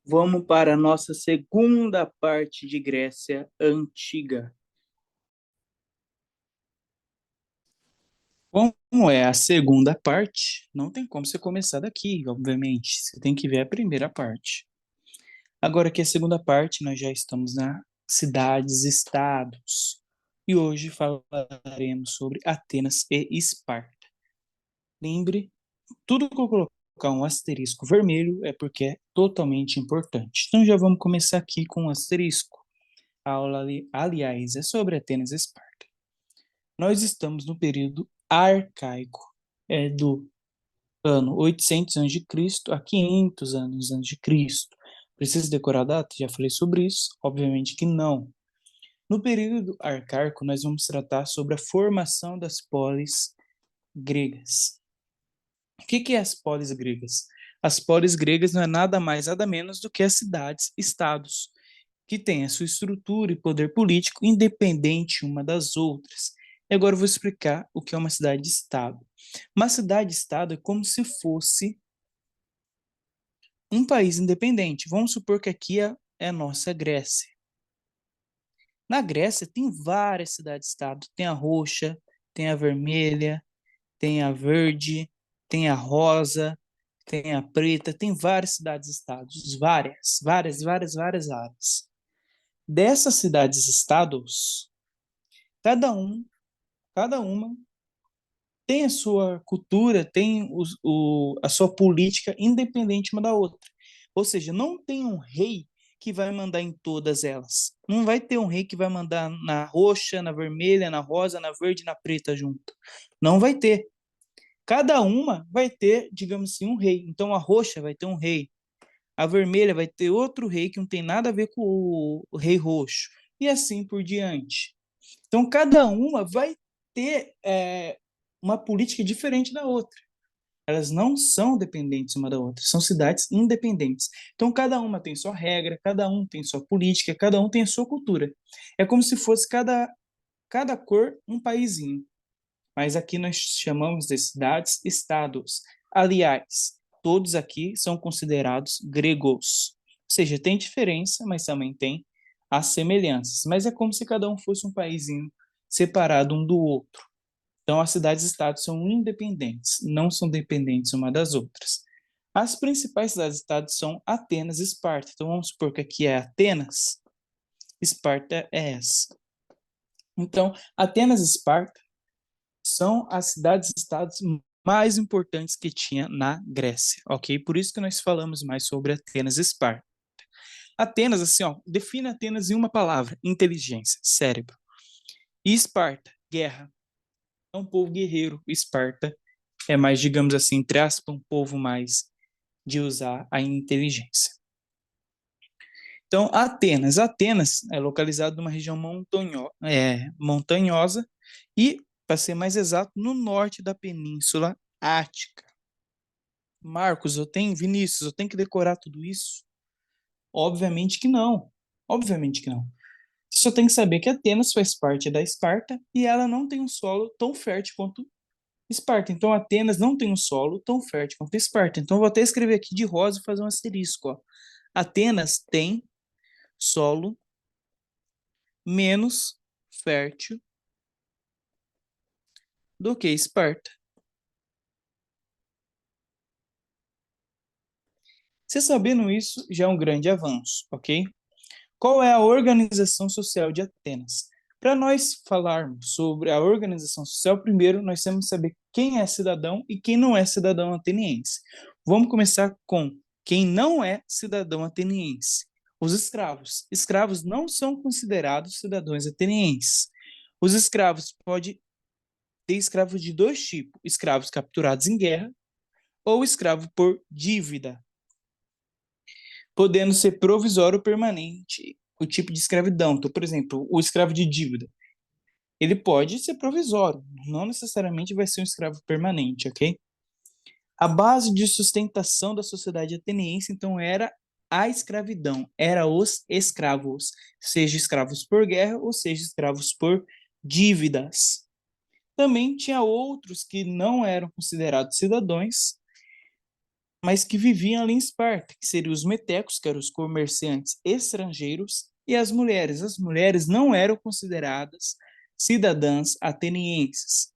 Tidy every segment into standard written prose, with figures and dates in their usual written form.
Vamos para a nossa segunda parte de Grécia Antiga. Como é a segunda parte, não tem como você começar daqui, obviamente. Você tem que ver a primeira parte. Agora que a segunda parte, nós já estamos na cidades-estados. E hoje falaremos sobre Atenas e Esparta. Lembre, tudo que eu colocar um asterisco vermelho é porque é totalmente importante. Então já vamos começar aqui com um asterisco. A aula, aliás, é sobre Atenas e Esparta. Nós estamos no período arcaico, é do ano 800 a.C. a 500 anos antes de Cristo. Precisa decorar a data? Já falei sobre isso? Obviamente que não. No período arcaico, nós vamos tratar sobre a formação das polis gregas. O que é as polis gregas? As polis gregas não é nada mais, nada menos do que as cidades-estados, que têm a sua estrutura e poder político independente uma das outras. E agora eu vou explicar o que é uma cidade-estado. Uma cidade-estado é como se fosse um país independente. Vamos supor que aqui é a nossa Grécia. Na Grécia tem várias cidades-estado. Tem a roxa, tem a vermelha, tem a verde, tem a rosa, tem a preta, tem várias cidades-estados, várias áreas. Dessas cidades-estados, cada um, cada uma tem a sua cultura, tem a sua política independente uma da outra. Ou seja, não tem um rei que vai mandar em todas elas. Não vai ter um rei que vai mandar na roxa, na vermelha, na rosa, na verde, na preta junto. Não vai ter. Cada uma vai ter, digamos assim, um rei. Então a roxa vai ter um rei. A vermelha vai ter outro rei que não tem nada a ver com o rei roxo. E assim por diante. Então, cada uma vai ter uma política diferente da outra. Elas não são dependentes uma da outra, são cidades independentes. Então, cada uma tem sua regra, cada um tem sua política, cada um tem a sua cultura. É como se fosse cada cor um paizinho. Mas aqui nós chamamos de cidades-estados. Aliás, todos aqui são considerados gregos. Ou seja, tem diferença, mas também tem as semelhanças. Mas é como se cada um fosse um paizinho separado um do outro. Então, as cidades-estados são independentes, não são dependentes uma das outras. As principais cidades-estados são Atenas e Esparta. Então, vamos supor que aqui é Atenas, Esparta é essa. Então, Atenas e Esparta são as cidades-estados mais importantes que tinha na Grécia, ok? Por isso que nós falamos mais sobre Atenas e Esparta. Atenas, assim, ó, define Atenas em uma palavra: inteligência, cérebro. E Esparta, guerra. É um povo guerreiro. Esparta é mais, digamos assim, entre aspas, um povo mais de usar a inteligência. Então, Atenas é localizado numa região montanhosa e, para ser mais exato, no norte da Península Ática. Marcos, Vinícius, eu tenho que decorar tudo isso? Obviamente que não. Obviamente que não. Você só tem que saber que Atenas faz parte da Esparta e ela não tem um solo tão fértil quanto Esparta. Então, Atenas não tem um solo tão fértil quanto Esparta. Então, eu vou até escrever aqui de rosa e fazer um asterisco. Ó. Atenas tem solo menos fértil do que Esparta. Você sabendo isso já é um grande avanço, ok? Qual é a organização social de Atenas? Para nós falarmos sobre a organização social, primeiro nós temos que saber quem é cidadão e quem não é cidadão ateniense. Vamos começar com quem não é cidadão ateniense. Os escravos. Escravos não são considerados cidadãos atenienses. Os escravos podem ter escravos de dois tipos: escravos capturados em guerra ou escravo por dívida, podendo ser provisório ou permanente o tipo de escravidão. Então, por exemplo, o escravo de dívida, ele pode ser provisório, não necessariamente vai ser um escravo permanente, ok? A base de sustentação da sociedade ateniense, então, era a escravidão, era os escravos, seja escravos por guerra ou seja escravos por dívidas. Também tinha outros que não eram considerados cidadãos, mas que viviam ali em Esparta, que seriam os metecos, que eram os comerciantes estrangeiros, e as mulheres. As mulheres não eram consideradas cidadãs atenienses.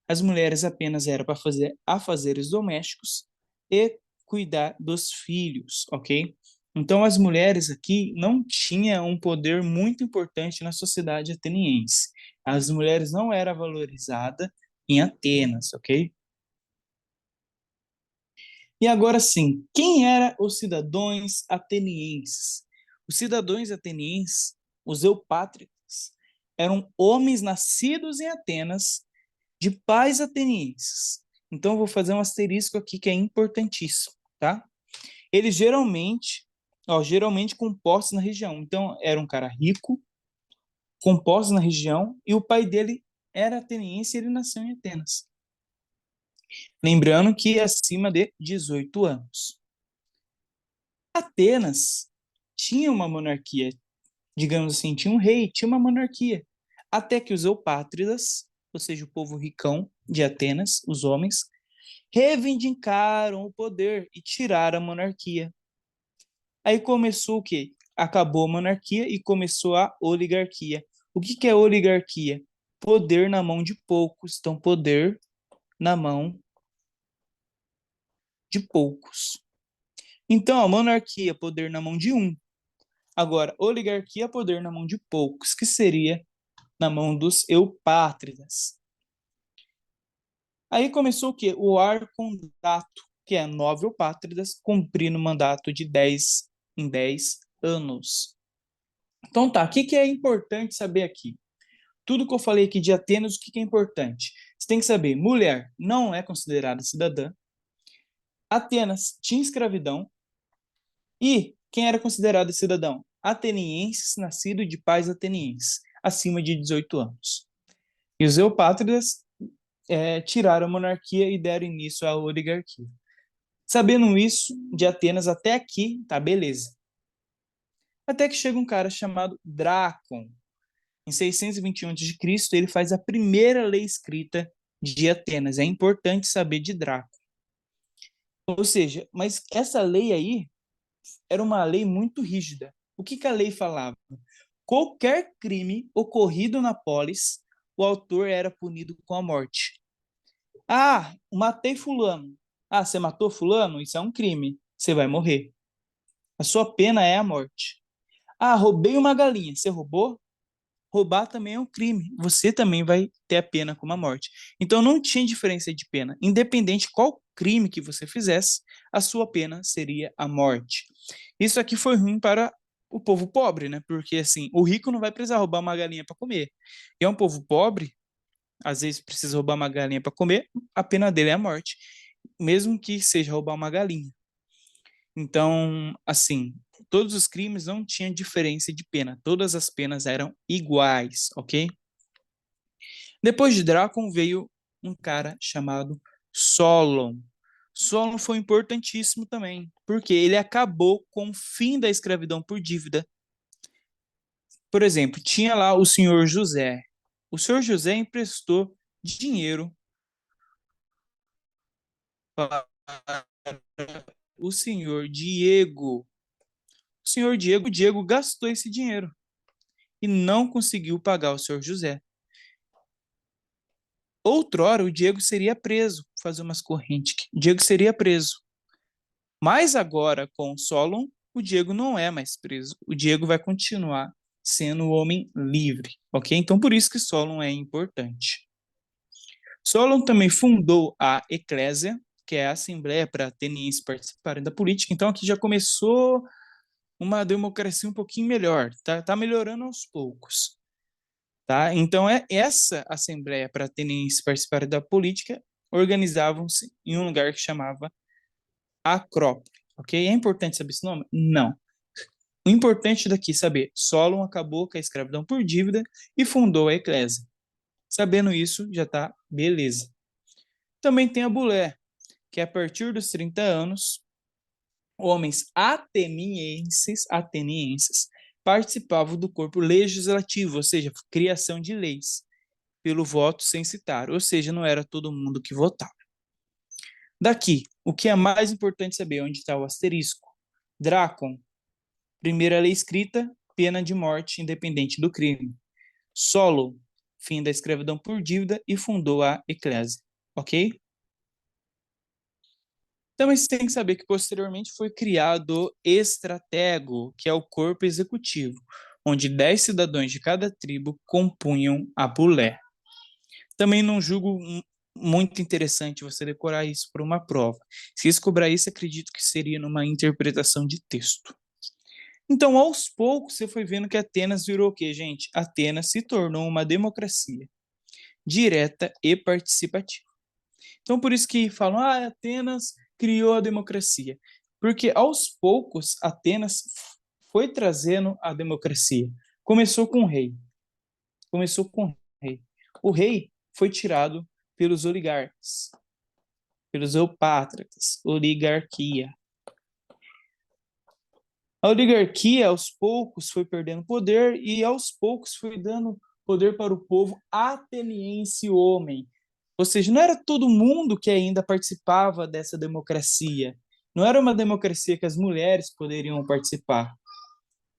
As mulheres apenas eram para fazer afazeres domésticos e cuidar dos filhos, ok? Então, as mulheres aqui não tinham um poder muito importante na sociedade ateniense. As mulheres não eram valorizadas em Atenas, ok? E agora sim, quem eram os cidadãos atenienses? Os cidadãos atenienses, os eupátridas, eram homens nascidos em Atenas, de pais atenienses. Então, eu vou fazer um asterisco aqui que é importantíssimo, tá? Eles geralmente compostos na região. Então, era um cara rico, composto na região, e o pai dele era ateniense e ele nasceu em Atenas. Lembrando que é acima de 18 anos. Atenas tinha uma monarquia, digamos assim, tinha um rei, tinha uma monarquia. Até que os eupátridas, ou seja, o povo ricão de Atenas, os homens, reivindicaram o poder e tiraram a monarquia. Aí começou o quê? Acabou a monarquia e começou a oligarquia. O que é oligarquia? Poder na mão de poucos. Então, poder na mão de poucos. Então, a monarquia, poder na mão de um. Agora, oligarquia, poder na mão de poucos, que seria na mão dos eupátridas. Aí começou o quê? O arcondato, que é 9 eupátridas cumprindo o mandato de 10 em 10 anos. Então tá, o que é importante saber aqui? Tudo que eu falei aqui de Atenas, o que é importante? Você tem que saber, mulher não é considerada cidadã, Atenas tinha escravidão, e quem era considerado cidadão? Atenienses nascidos de pais atenienses, acima de 18 anos. E os eupátridas tiraram a monarquia e deram início à oligarquia. Sabendo isso, de Atenas até aqui, tá beleza. Até que chega um cara chamado Drácon. Em 621 a.C., ele faz a primeira lei escrita de Atenas. É importante saber de Drácon. Ou seja, mas essa lei aí era uma lei muito rígida. O que a lei falava? Qualquer crime ocorrido na polis, o autor era punido com a morte. Ah, matei fulano. Ah, você matou fulano? Isso é um crime. Você vai morrer. A sua pena é a morte. Ah, roubei uma galinha. Você roubou? Roubar também é um crime. Você também vai ter a pena como a morte. Então não tinha diferença de pena. Independente qual crime que você fizesse, a sua pena seria a morte. Isso aqui foi ruim para o povo pobre, né? Porque assim, o rico não vai precisar roubar uma galinha para comer. E é um povo pobre, às vezes precisa roubar uma galinha para comer, a pena dele é a morte, mesmo que seja roubar uma galinha. Então, assim, todos os crimes não tinham diferença de pena, todas as penas eram iguais, ok? Depois de Drácon veio um cara chamado Solon. Solon foi importantíssimo também, porque ele acabou com o fim da escravidão por dívida. Por exemplo, tinha lá o senhor José. O senhor José emprestou dinheiro para o senhor Diego. O senhor Diego gastou esse dinheiro e não conseguiu pagar o senhor José. Outrora, o Diego seria preso, fazer umas correntes. O Diego seria preso. Mas agora, com o Solon, o Diego não é mais preso. O Diego vai continuar sendo o homem livre, ok? Então, por isso que Solon é importante. Solon também fundou a Eclésia, que é a Assembleia para atenienses participarem da política. Então, aqui já começou uma democracia um pouquinho melhor, tá melhorando aos poucos. Tá? Então, essa Assembleia para atenienses participarem da política organizavam-se em um lugar que chamava Acrópole. Ok? É importante saber esse nome? Não. O importante daqui é saber, Solon acabou com a escravidão por dívida e fundou a Eclésia. Sabendo isso, já está beleza. Também tem a Bulé, que a partir dos 30 anos, homens atenienses participavam do corpo legislativo, ou seja, criação de leis, pelo voto censitário, ou seja, não era todo mundo que votava. Daqui, o que é mais importante saber? Onde está o asterisco? Drácon, primeira lei escrita, pena de morte independente do crime. Solo, fim da escravidão por dívida e fundou a eclésia. Ok? Também você tem que saber que posteriormente foi criado o estratego, que é o corpo executivo, onde 10 cidadãos de cada tribo compunham a bulé. Também não julgo muito interessante você decorar isso para uma prova. Se descobrir isso, acredito que seria numa interpretação de texto. Então, aos poucos, você foi vendo que Atenas virou o quê, gente? Atenas se tornou uma democracia direta e participativa. Então, por isso que falam, Atenas criou a democracia. Porque, aos poucos, Atenas foi trazendo a democracia. Começou com o rei. Começou com o rei. O rei foi tirado pelos oligarcas, pelos eupátridas, oligarquia. A oligarquia, aos poucos, foi perdendo poder e, aos poucos, foi dando poder para o povo ateniense homem. Ou seja, não era todo mundo que ainda participava dessa democracia. Não era uma democracia que as mulheres poderiam participar.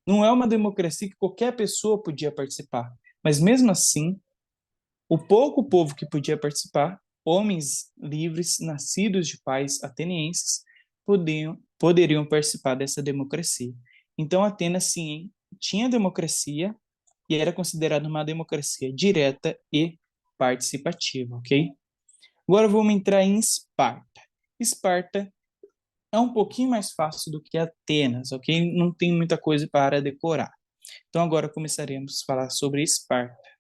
Não é uma democracia que qualquer pessoa podia participar. Mas, mesmo assim, o pouco povo que podia participar, homens livres, nascidos de pais atenienses, poderiam participar dessa democracia. Então, Atenas, sim, tinha democracia e era considerada uma democracia direta e participativa, ok? Agora vamos entrar em Esparta. Esparta é um pouquinho mais fácil do que Atenas, ok? Não tem muita coisa para decorar. Então, agora começaremos a falar sobre Esparta.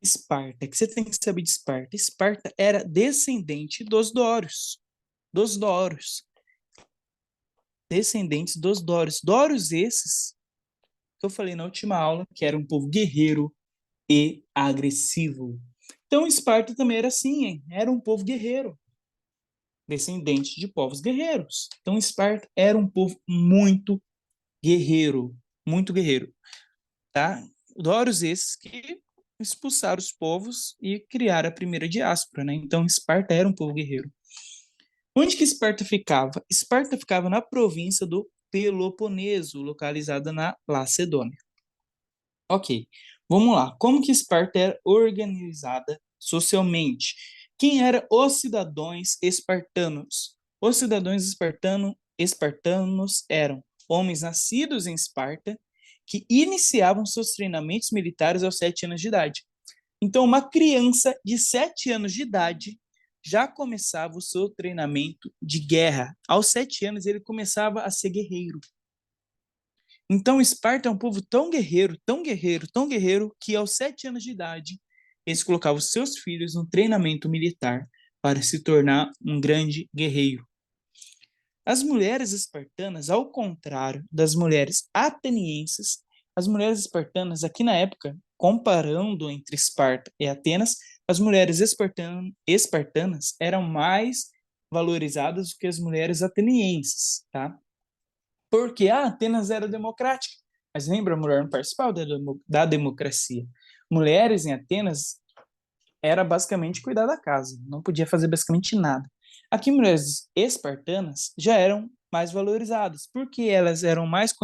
Esparta, o que você tem que saber de Esparta? Esparta era descendente dos Dórios. Dos Dórios. Descendentes dos Dórios. Dórios esses que eu falei na última aula, que era um povo guerreiro e agressivo. Então, Esparta também era assim, hein? Era um povo guerreiro, descendente de povos guerreiros. Então, Esparta era um povo muito guerreiro, tá? Dórios esses que expulsaram os povos e criaram a primeira diáspora, né? Então, Esparta era um povo guerreiro. Onde que Esparta ficava? Esparta ficava na província do Peloponeso, localizada na Lacedônia. Ok, vamos lá. Como que Esparta era organizada socialmente? Quem eram os cidadãos espartanos? Os cidadãos espartanos eram homens nascidos em Esparta que iniciavam seus treinamentos militares aos 7 anos de idade. Então, uma criança de 7 anos de idade já começava o seu treinamento de guerra. Aos 7 anos, ele começava a ser guerreiro. Então, Esparta é um povo tão guerreiro, tão guerreiro, tão guerreiro, que aos 7 anos de idade, eles colocavam seus filhos no treinamento militar para se tornar um grande guerreiro. As mulheres espartanas, ao contrário das mulheres atenienses, as mulheres espartanas, aqui na época, comparando entre Esparta e Atenas, as mulheres espartanas eram mais valorizadas do que as mulheres atenienses, tá? Porque Atenas era democrática, mas lembra, a mulher não participava da democracia. Mulheres em Atenas era basicamente cuidar da casa, não podia fazer basicamente nada. Aqui, mulheres espartanas já eram mais valorizadas, porque elas eram mais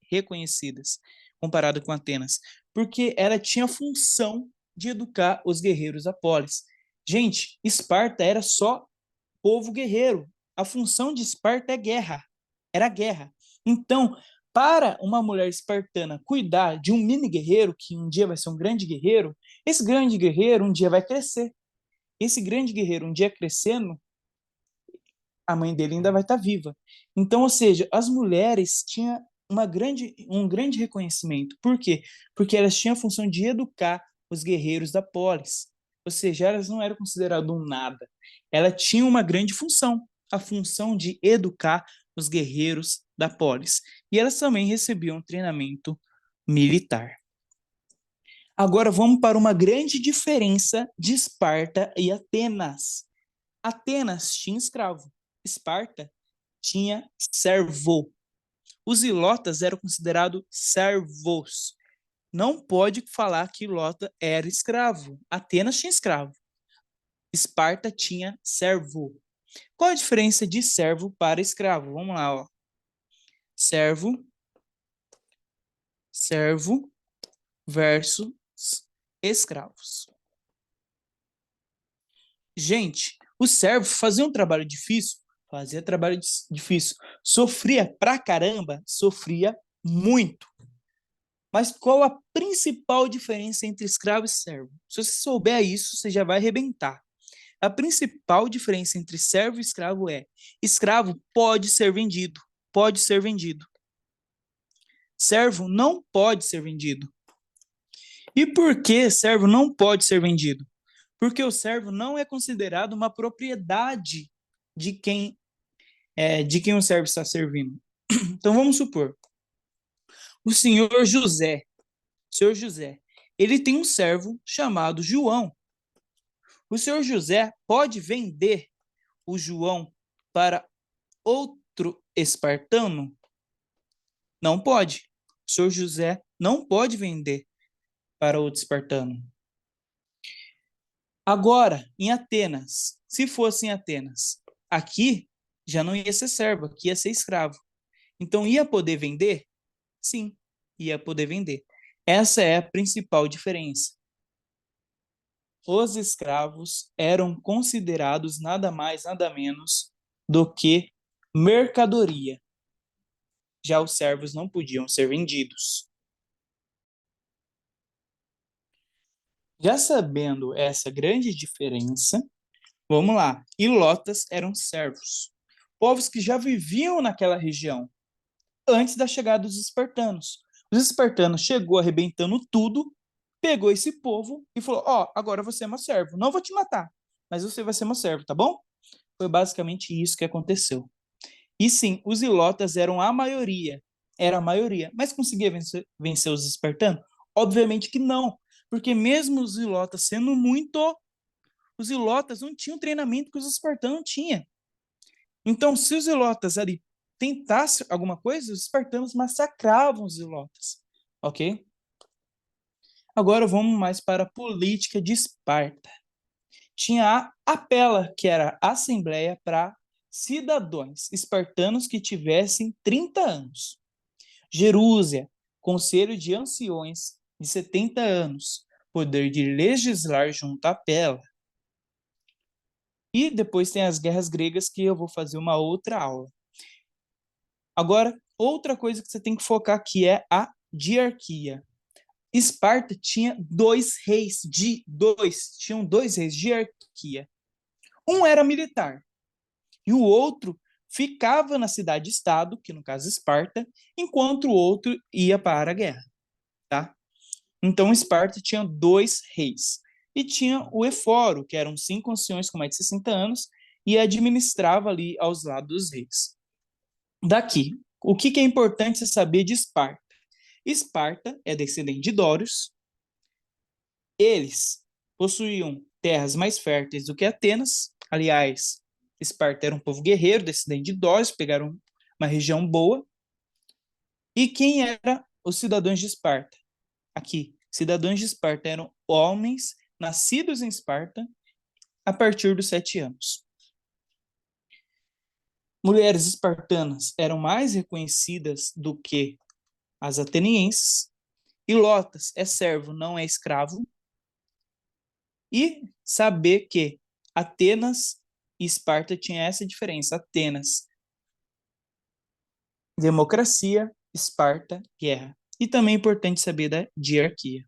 reconhecidas comparado com Atenas, porque ela tinha a função de educar os guerreiros da polis. Gente, Esparta era só povo guerreiro. A função de Esparta é guerra, era guerra. Então, para uma mulher espartana cuidar de um mini guerreiro, que um dia vai ser um grande guerreiro, esse grande guerreiro um dia vai crescer. Esse grande guerreiro um dia crescendo, a mãe dele ainda vai estar viva. Então, ou seja, as mulheres tinham um grande reconhecimento. Por quê? Porque elas tinham a função de educar os guerreiros da polis. Ou seja, elas não eram consideradas um nada. Ela tinha uma grande função, a função de educar os guerreiros da polis. E elas também recebiam treinamento militar. Agora vamos para uma grande diferença de Esparta e Atenas. Atenas tinha escravo, Esparta tinha servo. Os ilotas eram considerados servos. Não pode falar que ilota era escravo. Atenas tinha escravo. Esparta tinha servo. Qual a diferença de servo para escravo? Vamos lá, ó. Servo, servo versus escravos. Gente, o servo fazia um trabalho difícil? Fazia trabalho difícil. Sofria pra caramba? Sofria muito. Mas qual a principal diferença entre escravo e servo? Se você souber isso, você já vai arrebentar. A principal diferença entre servo e escravo é: escravo pode ser vendido, pode ser vendido. Servo não pode ser vendido. E por que servo não pode ser vendido? Porque o servo não é considerado uma propriedade de quem o servo está servindo. Então vamos supor, o senhor José, ele tem um servo chamado João. O senhor José pode vender o João para outro espartano? Não pode. O senhor José não pode vender para outro espartano. Agora, em Atenas, se fosse em Atenas, aqui já não ia ser servo, aqui ia ser escravo. Então, ia poder vender? Sim, ia poder vender. Essa é a principal diferença. Os escravos eram considerados nada mais, nada menos do que mercadoria. Já os servos não podiam ser vendidos. Já sabendo essa grande diferença, vamos lá. Ilotas eram servos, povos que já viviam naquela região antes da chegada dos espartanos. Os espartanos chegou arrebentando tudo, pegou esse povo e falou: ó, agora você é meu servo. Não vou te matar, mas você vai ser meu servo, tá bom? Foi basicamente isso que aconteceu. E sim, os ilotas eram a maioria, era a maioria, mas conseguia vencer os espartanos? Obviamente que não, porque mesmo os ilotas sendo muito, os ilotas não tinham treinamento que os espartanos tinham. Então, se os ilotas ali tentassem alguma coisa, os espartanos massacravam os ilotas, ok? Agora vamos mais para a política de Esparta. Tinha a Apela, que era a assembleia para cidadãos espartanos que tivessem 30 anos. Jerúsia, conselho de anciões de 70 anos, poder de legislar junto à Apela. E depois tem as guerras gregas, que eu vou fazer uma outra aula. Agora, outra coisa que você tem que focar aqui é a diarquia. Esparta tinha tinham dois reis de hierarquia. Um era militar e o outro ficava na cidade-estado, que no caso Esparta, enquanto o outro ia para a guerra, tá? Então Esparta tinha dois reis e tinha o Eforo, que eram 5 anciões com mais de 60 anos e administrava ali aos lados dos reis. Daqui, o que é importante você saber de Esparta? Esparta é descendente de Dórios. Eles possuíam terras mais férteis do que Atenas. Aliás, Esparta era um povo guerreiro, descendente de Dórios, pegaram uma região boa. E quem eram os cidadãos de Esparta? Aqui, cidadãos de Esparta eram homens nascidos em Esparta a partir dos 7 anos. Mulheres espartanas eram mais reconhecidas do que as atenienses. Ilotas é servo, não é escravo. E saber que Atenas e Esparta tinha essa diferença. Atenas, democracia, Esparta, guerra. E também é importante saber da diarquia.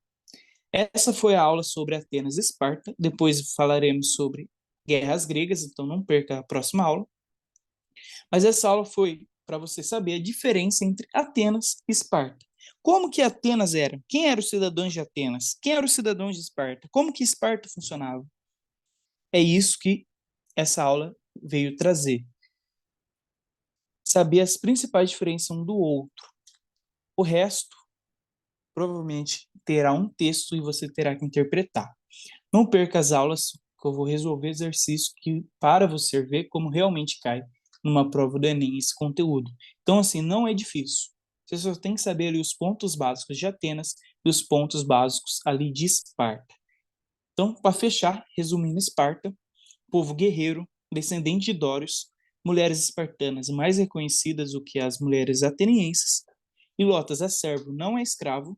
Essa foi a aula sobre Atenas e Esparta. Depois falaremos sobre guerras gregas, então não perca a próxima aula. Mas essa aula foi para você saber a diferença entre Atenas e Esparta. Como que Atenas era? Quem eram os cidadãos de Atenas? Quem eram os cidadãos de Esparta? Como que Esparta funcionava? É isso que essa aula veio trazer. Saber as principais diferenças um do outro. O resto, provavelmente, terá um texto e você terá que interpretar. Não perca as aulas, que eu vou resolver exercício que, para você ver como realmente cai numa prova do Enem esse conteúdo. Então, assim, não é difícil. Você só tem que saber ali os pontos básicos de Atenas e os pontos básicos ali de Esparta. Então, para fechar, resumindo Esparta, povo guerreiro, descendente de Dórios, mulheres espartanas mais reconhecidas do que as mulheres atenienses, Ilotas é servo, não é escravo,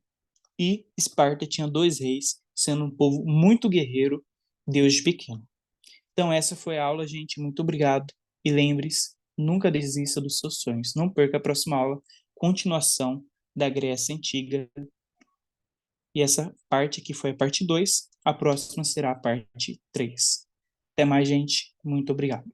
e Esparta tinha 2 reis, sendo um povo muito guerreiro, Deus de pequeno. Então essa foi a aula, gente. Muito obrigado. E lembre-se, nunca desista dos seus sonhos. Não perca a próxima aula, continuação da Grécia Antiga. E essa parte aqui foi a parte 2. A próxima será a parte 3. Até mais, gente. Muito obrigado.